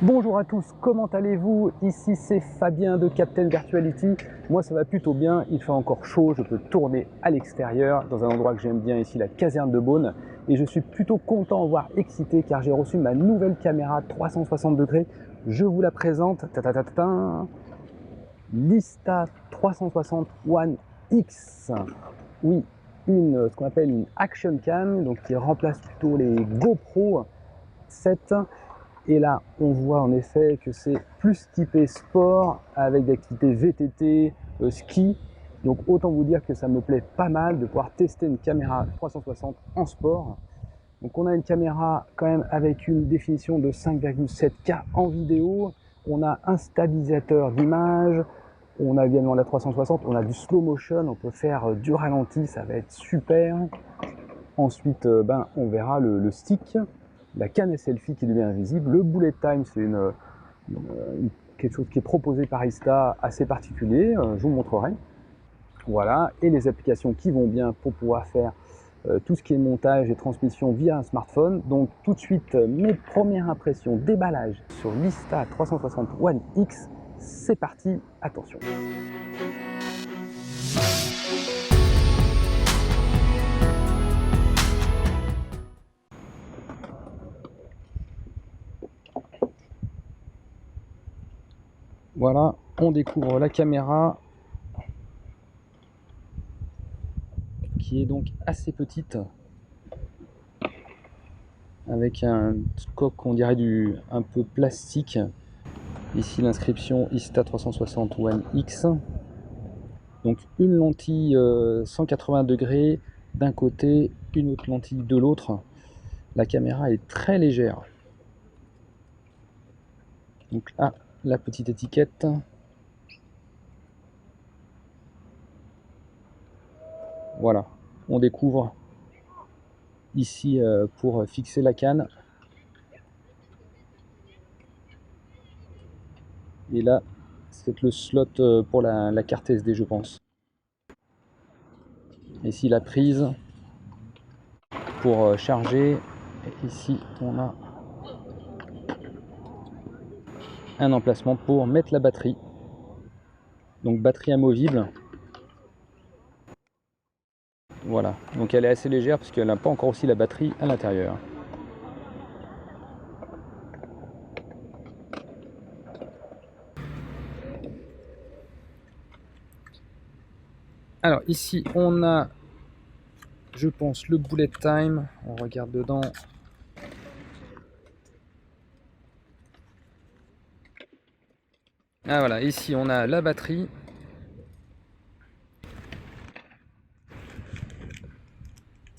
Bonjour à tous, comment allez-vous? Ici c'est Fabien de Captain Virtuality. Moi ça va plutôt bien, il fait encore chaud, je peux tourner à l'extérieur dans un endroit que j'aime bien ici, la caserne de Beaune. Et je suis plutôt content, voire excité, car j'ai reçu ma nouvelle caméra 360 degrés. Je vous la présente, l'Insta360 One X. Oui, ce qu'on appelle une Action Cam, donc qui remplace plutôt les GoPro 7. Et là, on voit en effet que c'est plus typé sport avec des activités VTT, ski. Donc autant vous dire que ça me plaît pas mal de pouvoir tester une caméra 360 en sport. Donc on a une caméra quand même avec une définition de 5,7K en vidéo. On a un stabilisateur d'image. On a également la 360. On a du slow motion. On peut faire du ralenti. Ça va être super. Ensuite, on verra le stick, la canne selfie qui devient invisible. Le bullet time, c'est quelque chose qui est proposé par Insta assez particulier. Je vous montrerai. Voilà. Et les applications qui vont bien pour pouvoir faire tout ce qui est montage et transmission via un smartphone. Donc tout de suite, mes premières impressions, déballage sur l'Insta360 One X. C'est parti, attention. Voilà, on découvre la caméra qui est donc assez petite avec un coque, on dirait un peu plastique. Ici l'inscription Insta360 One X. Donc une lentille 180 degrés d'un côté, une autre lentille de l'autre. La caméra est très légère. Donc là, la petite étiquette. Voilà, on découvre ici pour fixer la canne. Et là, c'est le slot pour la carte SD, je pense. Ici, la prise pour charger. Et ici, on a un emplacement pour mettre la batterie. Donc, batterie amovible. Voilà. Donc, elle est assez légère parce qu'elle n'a pas encore aussi la batterie à l'intérieur. Alors, ici, on a, je pense, le bullet time. On regarde dedans. Ah voilà, ici on a la batterie.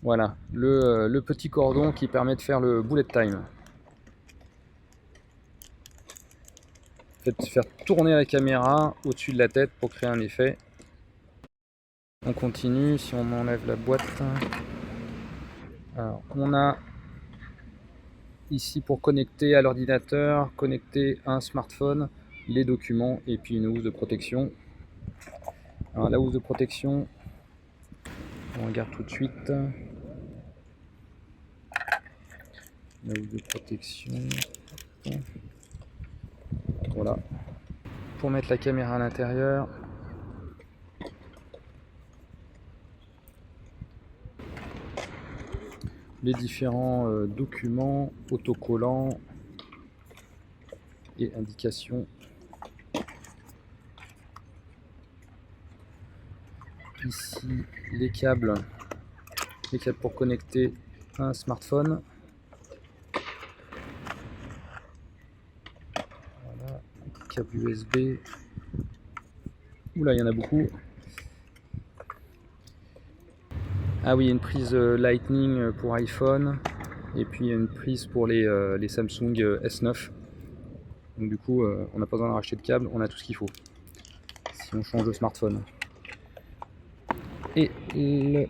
Voilà, le petit cordon qui permet de faire le bullet time. Faites faire tourner la caméra au-dessus de la tête pour créer un effet. On continue, si on enlève la boîte. Alors, on a ici pour connecter à l'ordinateur, connecter à un smartphone, les documents et puis une housse de protection. Alors la housse de protection, on regarde tout de suite. La housse de protection. Voilà. Pour mettre la caméra à l'intérieur. Les différents documents, autocollants et indications. Ici les câbles pour connecter un smartphone. Voilà, câble USB. Oula, il y en a beaucoup. Ah oui, une prise Lightning pour iPhone et puis une prise pour les Samsung S9. Donc du coup, on n'a pas besoin de racheter de câble, on a tout ce qu'il faut si on change de smartphone. Et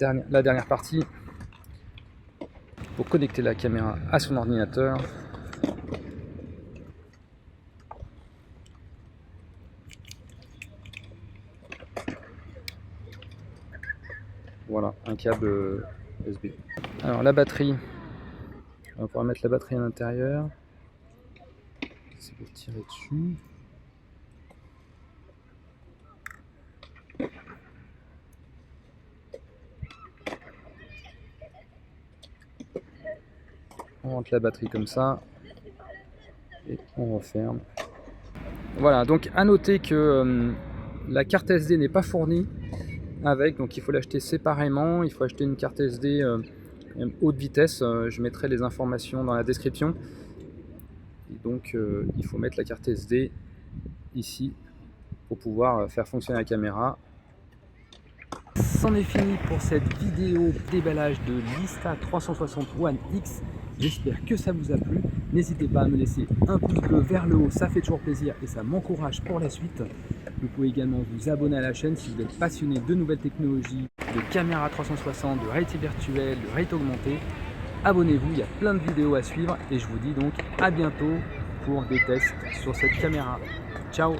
la dernière partie pour connecter la caméra à son ordinateur. Voilà, un câble USB. Alors la batterie, on va pouvoir mettre la batterie à l'intérieur. C'est pour tirer dessus. On rentre la batterie comme ça et on referme. Voilà, donc à noter que la carte SD n'est pas fournie avec, donc il faut l'acheter séparément. Il faut acheter une carte SD haute vitesse. Je mettrai les informations dans la description. Et donc il faut mettre la carte SD ici pour pouvoir faire fonctionner la caméra. C'en est fini pour cette vidéo déballage de l'Insta360 One X. J'espère que ça vous a plu. N'hésitez pas à me laisser un pouce bleu vers le haut, ça fait toujours plaisir et ça m'encourage pour la suite. Vous pouvez également vous abonner à la chaîne si vous êtes passionné de nouvelles technologies, de caméras 360, de réalité virtuelle, de réalité augmentée. Abonnez-vous, il y a plein de vidéos à suivre et je vous dis donc à bientôt pour des tests sur cette caméra. Ciao!